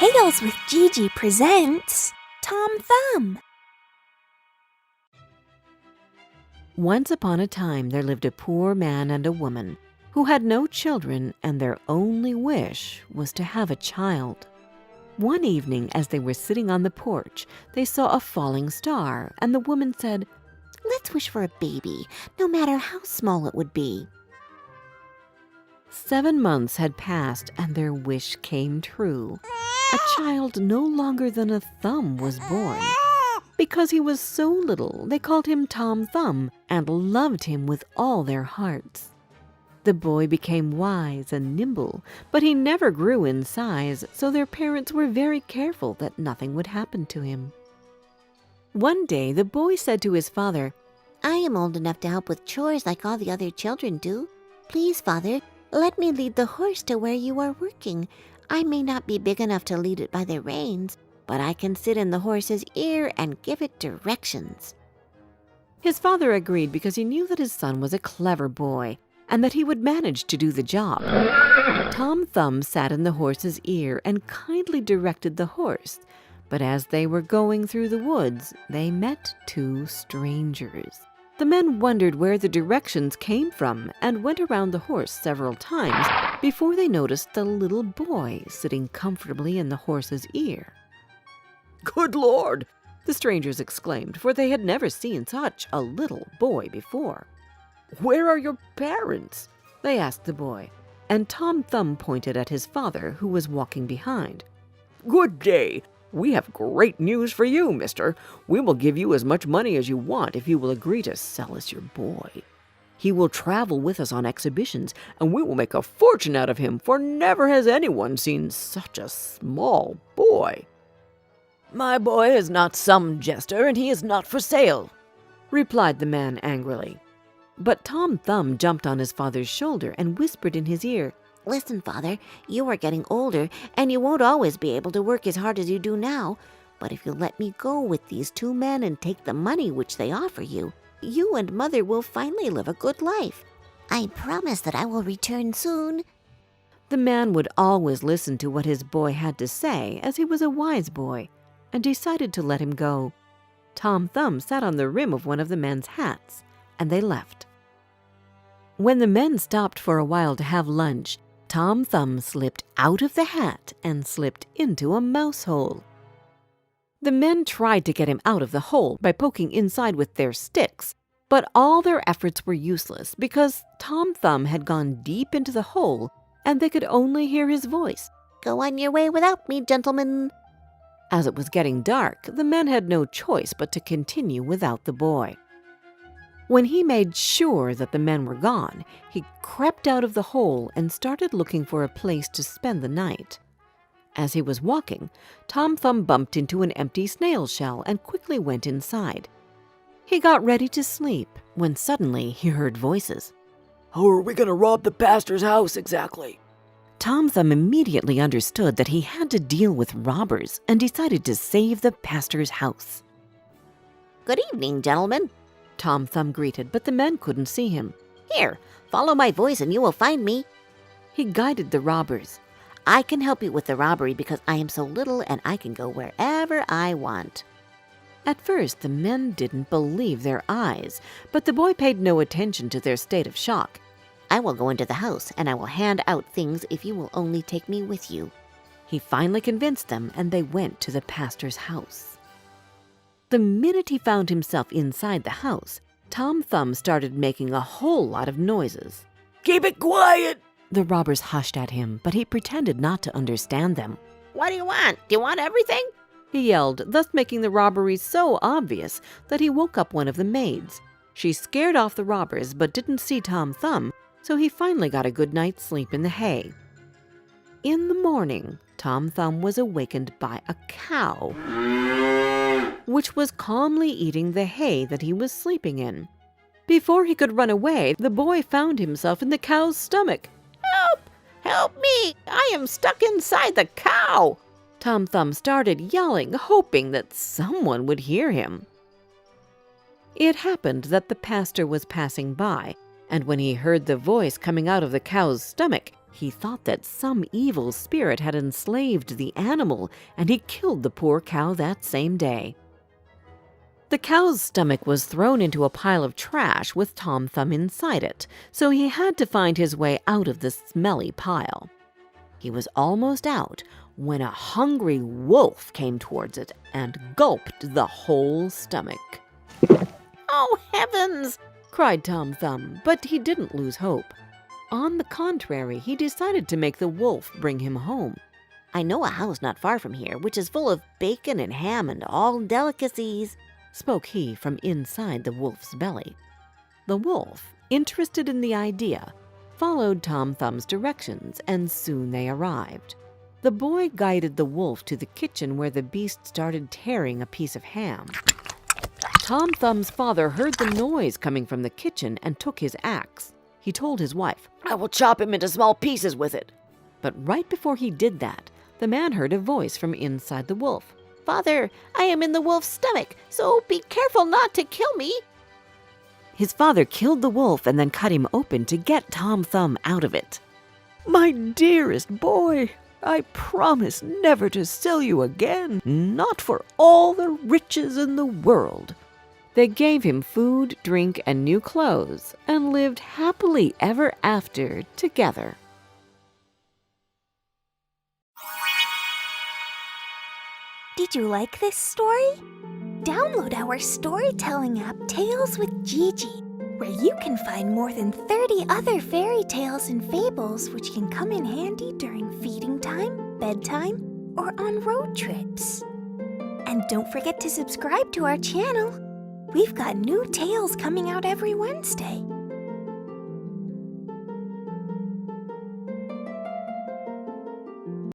Tales with Gigi presents Tom Thumb. Once upon a time there lived a poor man and a woman who had no children, and their only wish was to have a child. One evening, as they were sitting on the porch, they saw a falling star, and the woman said, "Let's wish for a baby, no matter how small it would be." 7 months had passed, and their wish came true. A child no longer than a thumb was born. Because he was so little, they called him Tom Thumb and loved him with all their hearts. The boy became wise and nimble, but he never grew in size, so their parents were very careful that nothing would happen to him. One day, the boy said to his father, "I am old enough to help with chores like all the other children do. Please, Father, let me lead the horse to where you are working. I may not be big enough to lead it by the reins, but I can sit in the horse's ear and give it directions." His father agreed because he knew that his son was a clever boy and that he would manage to do the job. Tom Thumb sat in the horse's ear and kindly directed the horse, but as they were going through the woods, they met 2 strangers. The men wondered where the directions came from and went around the horse several times before they noticed the little boy sitting comfortably in the horse's ear. "Good Lord!" the strangers exclaimed, for they had never seen such a little boy before. "Where are your parents?" they asked the boy, and Tom Thumb pointed at his father, who was walking behind. "Good day! We have great news for you, mister. We will give you as much money as you want if you will agree to sell us your boy. He will travel with us on exhibitions, and we will make a fortune out of him, for never has anyone seen such a small boy." "My boy is not some jester, and he is not for sale," replied the man angrily. But Tom Thumb jumped on his father's shoulder and whispered in his ear, "Listen, Father, you are getting older, and you won't always be able to work as hard as you do now. But if you let me go with these 2 men and take the money which they offer you, you and Mother will finally live a good life. I promise that I will return soon." The man would always listen to what his boy had to say, as he was a wise boy, and decided to let him go. Tom Thumb sat on the rim of one of the men's hats, and they left. When the men stopped for a while to have lunch, Tom Thumb slipped out of the hat and slipped into a mouse hole. The men tried to get him out of the hole by poking inside with their sticks, but all their efforts were useless because Tom Thumb had gone deep into the hole and they could only hear his voice. "Go on your way without me, gentlemen." As it was getting dark, the men had no choice but to continue without the boy. When he made sure that the men were gone, he crept out of the hole and started looking for a place to spend the night. As he was walking, Tom Thumb bumped into an empty snail shell and quickly went inside. He got ready to sleep when suddenly he heard voices. "How are we going to rob the pastor's house exactly?" Tom Thumb immediately understood that he had to deal with robbers and decided to save the pastor's house. "Good evening, gentlemen," Tom Thumb greeted, but the men couldn't see him. "Here, follow my voice and you will find me." He guided the robbers. "I can help you with the robbery because I am so little and I can go wherever I want." At first, the men didn't believe their eyes, but the boy paid no attention to their state of shock. "I will go into the house and I will hand out things if you will only take me with you." He finally convinced them, and they went to the pastor's house. The minute he found himself inside the house, Tom Thumb started making a whole lot of noises. "Keep it quiet!" The robbers hushed at him, but he pretended not to understand them. "What do you want? Do you want everything?" He yelled, thus making the robbery so obvious that he woke up one of the maids. She scared off the robbers but didn't see Tom Thumb, so he finally got a good night's sleep in the hay. In the morning, Tom Thumb was awakened by a cow, which was calmly eating the hay that he was sleeping in. Before he could run away, the boy found himself in the cow's stomach. "Help! Help me! I am stuck inside the cow!" Tom Thumb started yelling, hoping that someone would hear him. It happened that the pastor was passing by, and when he heard the voice coming out of the cow's stomach, He thought that some evil spirit had enslaved the animal, and he killed the poor cow that same day. The cow's stomach was thrown into a pile of trash with Tom Thumb inside it, so he had to find his way out of the smelly pile. He was almost out when a hungry wolf came towards it and gulped the whole stomach. "Oh, heavens!" cried Tom Thumb, but he didn't lose hope. On the contrary, he decided to make the wolf bring him home. "I know a house not far from here, which is full of bacon and ham and all delicacies," spoke he from inside the wolf's belly. The wolf, interested in the idea, followed Tom Thumb's directions, and soon they arrived. The boy guided the wolf to the kitchen where the beast started tearing a piece of ham. Tom Thumb's father heard the noise coming from the kitchen and took his axe. He told his wife, "I will chop him into small pieces with it." But right before he did that, the man heard a voice from inside the wolf. "Father, I am in the wolf's stomach, so be careful not to kill me." His father killed the wolf and then cut him open to get Tom Thumb out of it. "My dearest boy, I promise never to sell you again, not for all the riches in the world." They gave him food, drink, and new clothes, and lived happily ever after together. Did you like this story? Download our storytelling app, Tales with Gigi, where you can find more than 30 other fairy tales and fables which can come in handy during feeding time, bedtime, or on road trips. And don't forget to subscribe to our channel. We've got new tales coming out every Wednesday.